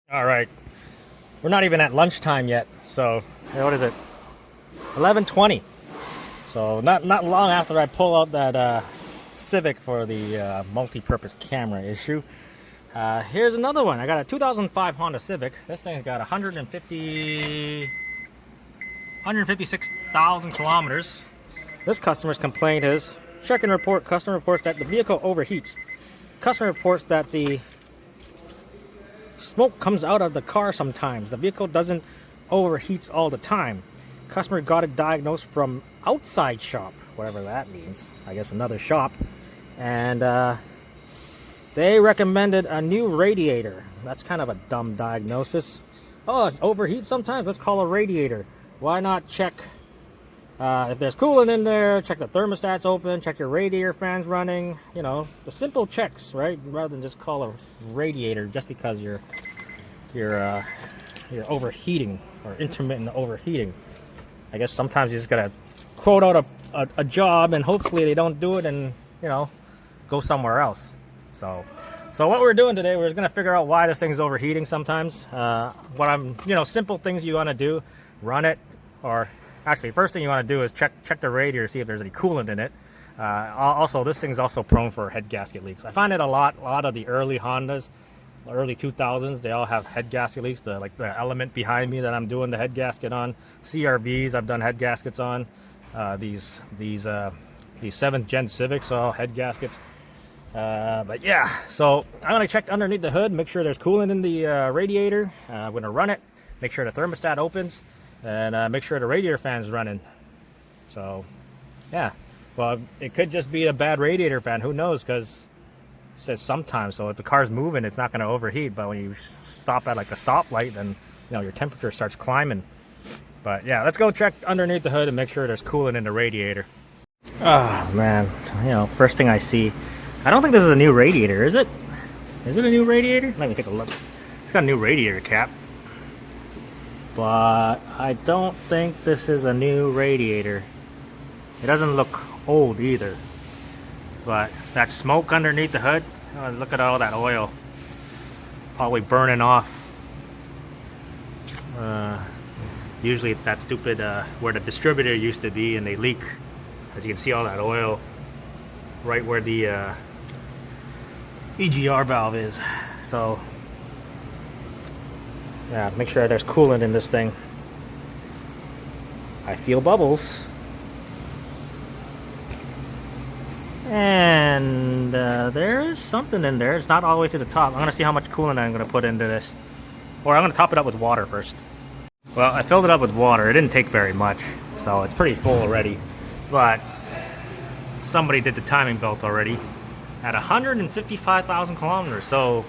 All right, we're not even at lunchtime yet. So, what is it? 11:20. So not long after I pull out that Civic for the multi-purpose camera issue. Here's another one. I got a 2005 Honda Civic. This thing's got 156,000 kilometers. This customer's complaint is check-in report. Customer reports that the vehicle overheats. Customer reports that the smoke comes out of the car sometimes. The vehicle doesn't overheats all the time. Customer got it diagnosed from outside shop, whatever that means. I guess another shop. And they recommended a new radiator. That's kind of a dumb diagnosis. Oh, it's overheat sometimes? Let's call a radiator. Why not check if there's coolant in there, check the thermostat's open, check your radiator fans running, you know, the simple checks, right? Rather than just call a radiator just because you're overheating or intermittent overheating. I guess sometimes you just gotta quote out a job and hopefully they don't do it and, you know, go somewhere else. So what we're doing today, we're just gonna figure out why this thing's overheating sometimes. Simple things you wanna do, run it, or actually, first thing you want to do is check the radiator, see if there's any coolant in it. Also, this thing's also prone for head gasket leaks. I find it a lot of the early Hondas, the early 2000s, they all have head gasket leaks. Like the Element behind me that I'm doing the head gasket on. CRVs I've done head gaskets on. These 7th gen Civics, all head gaskets. But yeah, so I'm gonna check underneath the hood, make sure there's coolant in the radiator. I'm gonna run it, make sure the thermostat opens, and make sure the radiator fan's running. So yeah, well, it could just be a bad radiator fan, who knows, because it says sometimes. So if the car's moving, it's not going to overheat, but when you stop at like a stoplight, then, you know, your temperature starts climbing. But yeah, let's go check underneath the hood and make sure there's coolant in the radiator. Oh man, you know, first thing I see, I don't think this is a new radiator, is it? Is it a new radiator? Let me take a look. It's got a new radiator cap, but I don't think this is a new radiator. It doesn't look old either. But that smoke underneath the hood, oh, look at all that oil probably burning off. Usually it's that stupid where the distributor used to be, and they leak. As you can see, all that oil right where the EGR valve is. So yeah, make sure there's coolant in this thing. I feel bubbles. And there is something in there. It's not all the way to the top. I'm going to see how much coolant I'm going to put into this. Or I'm going to top it up with water first. Well, I filled it up with water. It didn't take very much. So it's pretty full already. But somebody did the timing belt already at 155,000 kilometers. So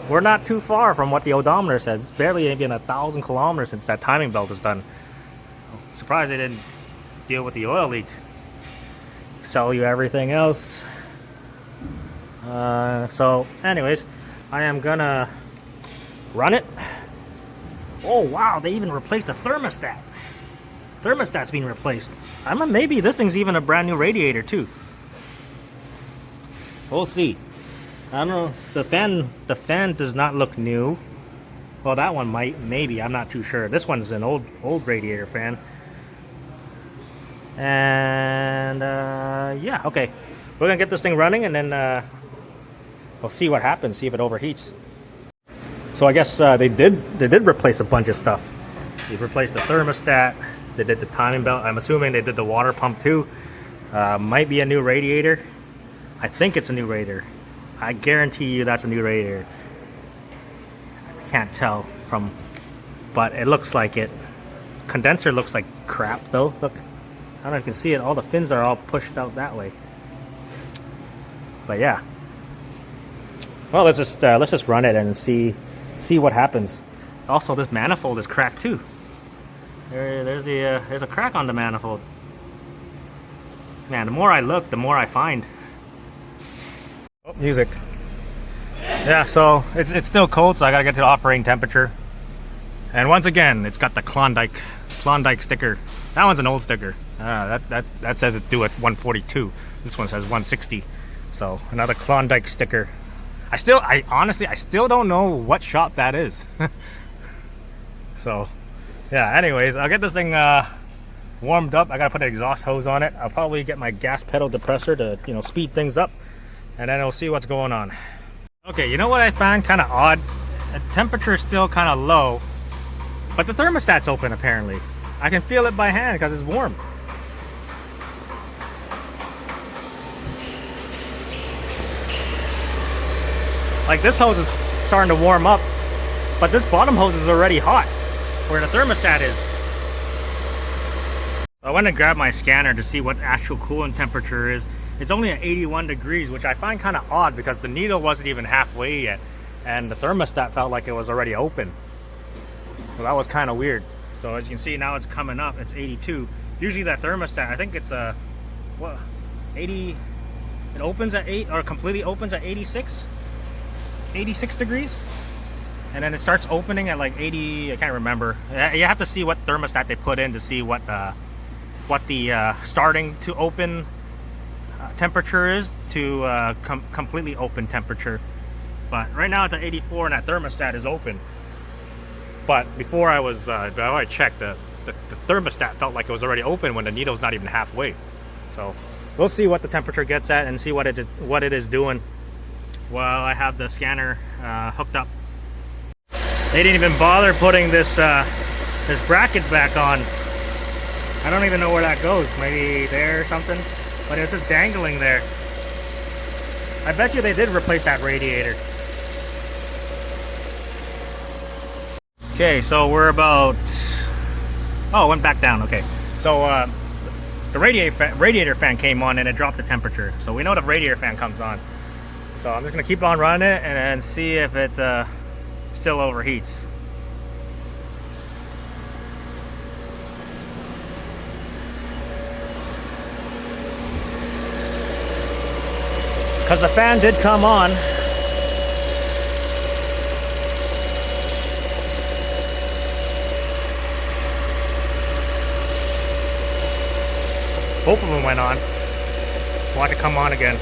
we're not too far from what the odometer says. It's barely even 1,000 kilometers since that timing belt is done. Surprised they didn't deal with the oil leak. Sell you everything else. So anyways, I am gonna run it. Oh wow, they even replaced the thermostat. Thermostat's being replaced. Maybe this thing's even a brand new radiator too. We'll see. I don't know. The fan does not look new. Well, that one might, maybe. I'm not too sure. This one's an old radiator fan. And yeah, okay. We're gonna get this thing running, and then we'll see what happens. See if it overheats. So I guess they did replace a bunch of stuff. They replaced the thermostat. They did the timing belt. I'm assuming they did the water pump too. Might be a new radiator. I think it's a new radiator. I guarantee you that's a new radiator. I can't tell from, but it looks like it. Condenser looks like crap though. Look, I don't know if you can see it. All the fins are all pushed out that way. But yeah. Well, let's just run it and see what happens. Also, this manifold is cracked too. There's a crack on the manifold. Man, the more I look, the more I find. Oh, music. Yeah, so it's still cold, so I gotta get to the operating temperature. And once again, it's got the Klondike sticker. That one's an old sticker. That says it's due at 142. This one says 160. So another Klondike sticker. I honestly, I still don't know what shop that is. So, yeah, anyways, I'll get this thing warmed up. I gotta put an exhaust hose on it. I'll probably get my gas pedal depressor to, you know, speed things up, and then we'll see what's going on. Okay, you know what I found kind of odd? The temperature is still kind of low, but the thermostat's open apparently. I can feel it by hand because it's warm. Like, this hose is starting to warm up, but this bottom hose is already hot, where the thermostat is. I went to grab my scanner to see what actual coolant temperature is. It's only at 81 degrees, which I find kind of odd because the needle wasn't even halfway yet, and the thermostat felt like it was already open. So that was kind of weird. So as you can see, now it's coming up, it's 82. Usually that thermostat, I think it's a, what, 80, it opens at 8, or completely opens at 86 degrees. And then it starts opening at like 80, I can't remember. You have to see what thermostat they put in to see what the starting to open temperature is to completely open temperature. But right now it's at 84 and that thermostat is open. But before I checked, the thermostat felt like it was already open when the needle's not even halfway. So we'll see what the temperature gets at and see what it is doing while I have the scanner hooked up. They didn't even bother putting this this bracket back on. I don't even know where that goes. Maybe there or something. But it's just dangling there. I bet you they did replace that radiator. Okay, so we're about... Oh, it went back down. Okay. So the radiator fan came on and it dropped the temperature. So we know the radiator fan comes on. So I'm just going to keep on running it and then see if it still overheats. Because the fan did come on. Both of them went on. Want to come on again.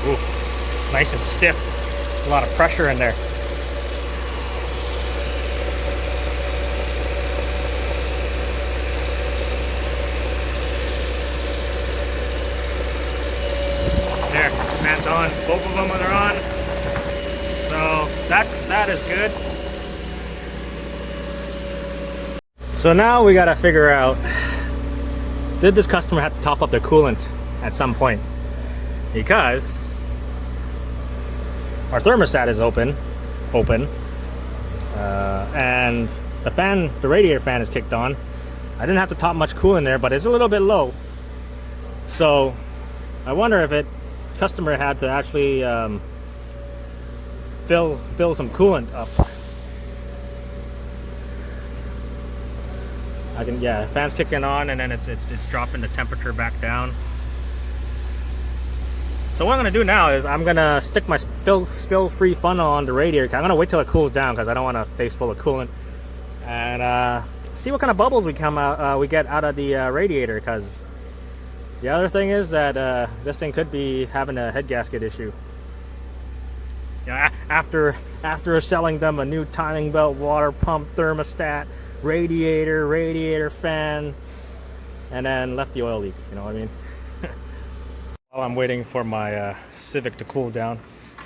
Ooh, nice and stiff. A lot of pressure in there. There, fan's on. Both of them are on. So that is good. So now we gotta figure out, did this customer have to top up their coolant at some point? Because our thermostat is open, and the radiator fan is kicked on. I didn't have to top much coolant there, but it's a little bit low. So I wonder if customer had to actually fill some coolant up. Yeah, fan's kicking on and then it's dropping the temperature back down. So what I'm gonna do now is I'm gonna stick my spill-free funnel on the radiator. I'm gonna wait till it cools down because I don't want a face full of coolant, and see what kind of bubbles we get out of the radiator. Because the other thing is that this thing could be having a head gasket issue. Yeah, after selling them a new timing belt, water pump, thermostat, radiator fan, and then left the oil leak. You know what I mean? While I'm waiting for my Civic to cool down,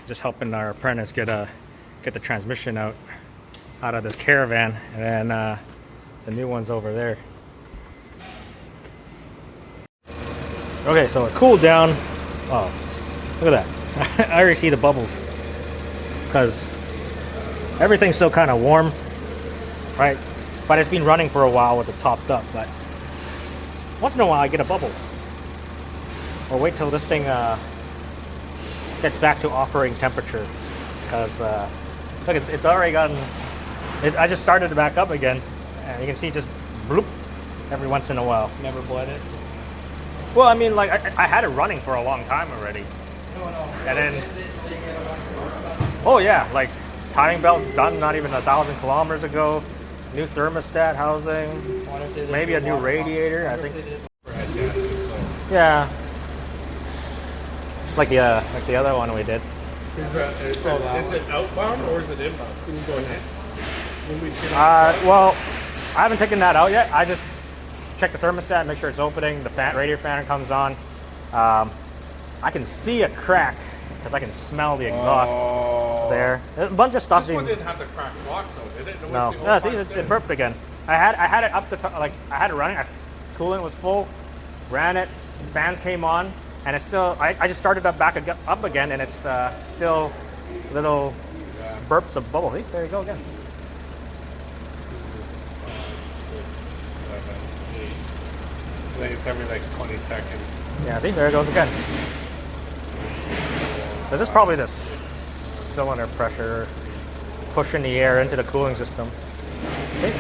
just helping our apprentice get the transmission out of this Caravan, and then the new one's over there. Okay, so it cooled down. Oh, look at that! I already see the bubbles because everything's still kind of warm, right? But it's been running for a while with it topped up. But once in a while, I get a bubble. Or wait till this thing gets back to operating temperature, because look, it's already gotten. I just started it back up again, and you can see just bloop every once in a while. Never bled it? Well, I mean, like I had it running for a long time already, and then oh yeah, like timing belt done not even 1,000 kilometers ago. New thermostat housing, maybe a new radiator. I think. Yeah. Like the other one we did. Is it outbound or is it inbound? Can you go ahead? Well, I haven't taken that out yet. I just check the thermostat, make sure it's opening. The radiator fan comes on. I can see a crack because I can smell the exhaust there. There's a bunch of stuff. This one didn't have the crack lock though, did it? No. No, see, it burped again. I had it up to I had it running. Coolant was full. Ran it. Fans came on, and it's still. I just started up up again, and it's still little burps of bubble. See, there you go again. 5, 6, 7, 8. I think it's every like 20 seconds. Yeah, see, there it goes again. This is probably the cylinder pressure pushing the air into the cooling system. See?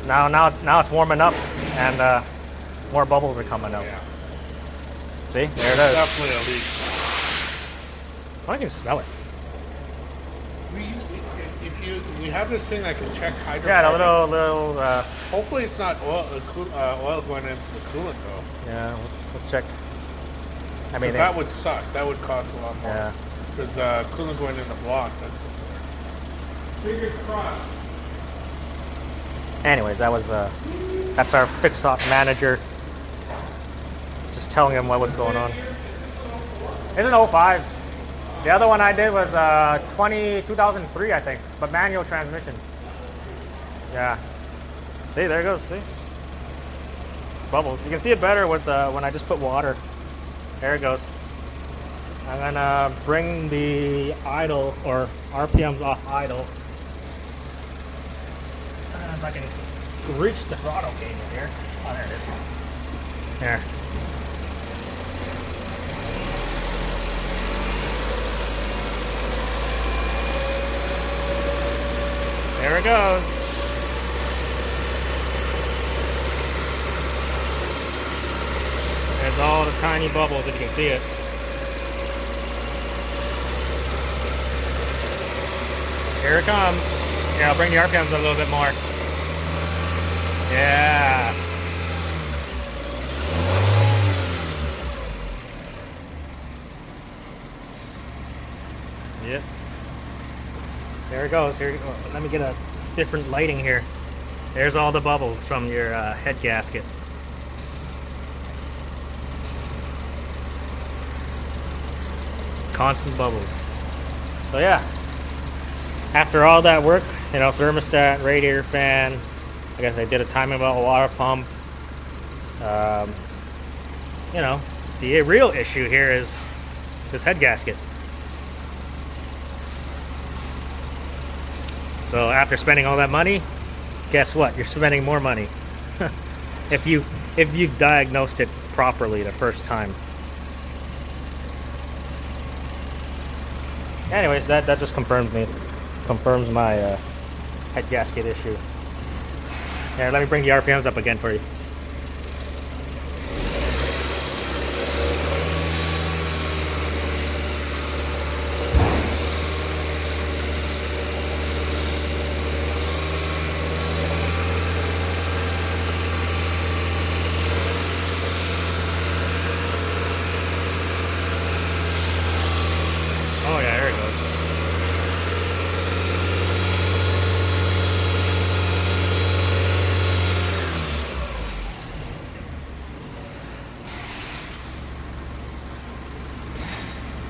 Now it's warming up, and more bubbles are coming out. Yeah. See, there it is. Definitely a leak. I can smell it. We have this thing that can check hydrocarbons. Yeah, a little. Hopefully, it's not oil going into the coolant though. Yeah, we'll check. I mean, that would suck. That would cost a lot more. Yeah. Because coolant going in the block. That's fingers crossed. Anyways, that's our fix op manager. Just telling him what was going on. It's an 05. The other one I did was 2003, I think, but manual transmission. Yeah. See, there it goes. See, bubbles. You can see it better with when I just put water. There it goes. I'm gonna bring the idle or RPMs off idle. If I can reach the throttle gauge in here. Oh, there it is. There. There it goes. There's all the tiny bubbles, if you can see it. Here it comes. Yeah, I'll bring the RPMs a little bit more. Yeah. Yep. There it goes. Here, let me get a different lighting here. There's all the bubbles from your head gasket. Constant bubbles. So yeah, after all that work, you know, thermostat, radiator fan, I guess I did a timing belt, water pump. You know, the real issue here is this head gasket. So after spending all that money, guess what? You're spending more money. if you diagnosed it properly the first time. Anyways, that just confirms my head gasket issue. Here, let me bring the RPMs up again for you. Oh yeah, there it goes.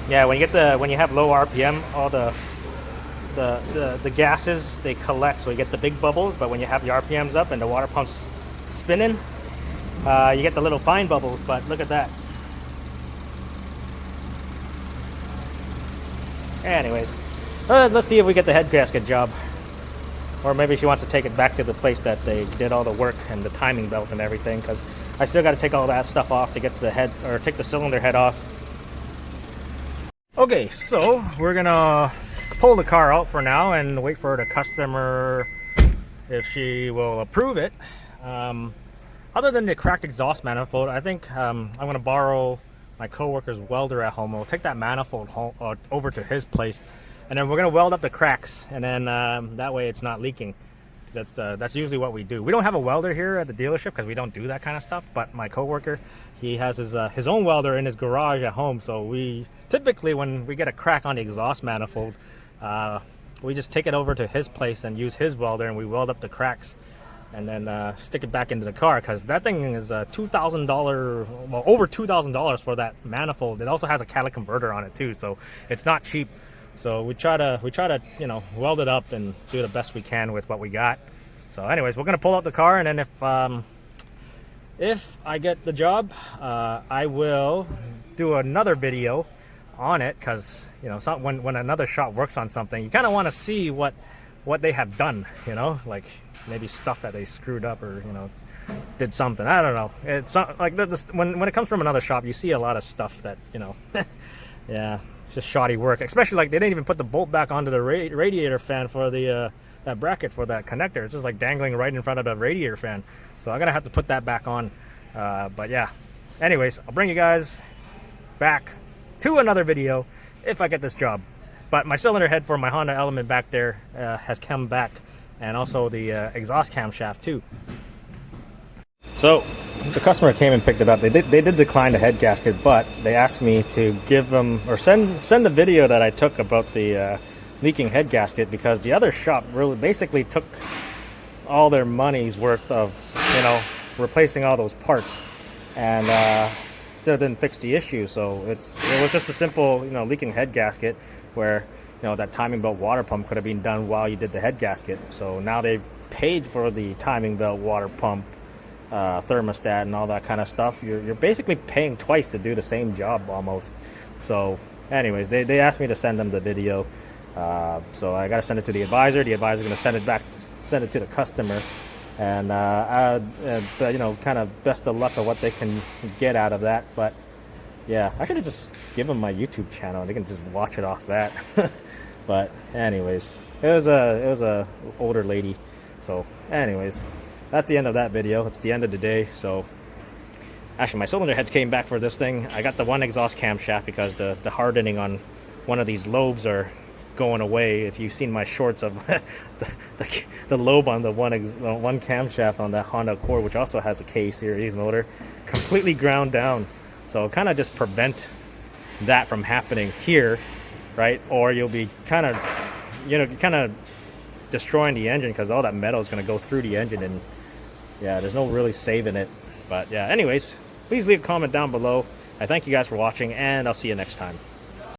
Yeah, when you have low RPM, all the gases, they collect, so you get the big bubbles. But when you have the RPMs up and the water pump's spinning, you get the little fine bubbles. But look at that. Anyways, let's see if we get the head gasket job, or maybe she wants to take it back to the place that they did all the work and the timing belt and everything. Because I still got to take all that stuff off to get the head, or take the cylinder head off. Okay, so we're gonna pull the car out for now and wait for the customer if she will approve it. Other than the cracked exhaust manifold, I think I'm gonna borrow my coworker's welder at home. We'll take that manifold home, over to his place, and then we're gonna weld up the cracks, and then that way it's not leaking. That's usually what we do. We don't have a welder here at the dealership because we don't do that kind of stuff. But my coworker, he has his own welder in his garage at home. So we typically, when we get a crack on the exhaust manifold, we just take it over to his place and use his welder, and we weld up the cracks, and then stick it back into the car, because that thing is $2,000, well, over $2,000 for that manifold. It also has a catalytic converter on it too, so it's not cheap. So we try to weld it up and do the best we can with what we got. So anyways, we're gonna pull out the car, and then if I get the job, I will do another video on it, because when another shop works on something, you kind of want to see what they have done, like maybe stuff that they screwed up or did something. I don't know. It's not like this, when it comes from another shop, you see a lot of stuff that yeah, it's just shoddy work. Especially like they didn't even put the bolt back onto the radiator fan for the that bracket for that connector. It's just like dangling right in front of the radiator fan. So I'm gonna have to put that back on. But yeah, anyways, I'll bring you guys back to another video if I get this job. But my cylinder head for my Honda Element back there has come back, and also the exhaust camshaft too. So the customer came and picked it up. They did decline the head gasket, but they asked me to give them, or send the video that I took about the leaking head gasket, because the other shop really basically took all their money's worth of replacing all those parts, and still didn't fix the issue. So it was just a simple leaking head gasket, where that timing belt water pump could have been done while you did the head gasket. So now they've paid for the timing belt water pump, thermostat, and all that kind of stuff. You're basically paying twice to do the same job almost. So anyways, they asked me to send them the video, so I got to send it to the advisor. The advisor's going to send it to the customer, and kind of best of luck of what they can get out of that. But yeah, I should have just given them my YouTube channel. They can just watch it off that. But anyways, it was a older lady. So anyways, that's the end of that video. It's the end of the day. So actually, my cylinder head came back for this thing. I got the one exhaust camshaft because the hardening on one of these lobes are going away. If you've seen my shorts of the lobe on the one camshaft on that Honda Accord, which also has a K series motor, completely ground down. So kind of just prevent that from happening here, right? Or you'll be kind of destroying the engine, because all that metal is going to go through the engine, and yeah, there's no really saving it. But yeah, anyways, please leave a comment down below. I thank you guys for watching, and I'll see you next time.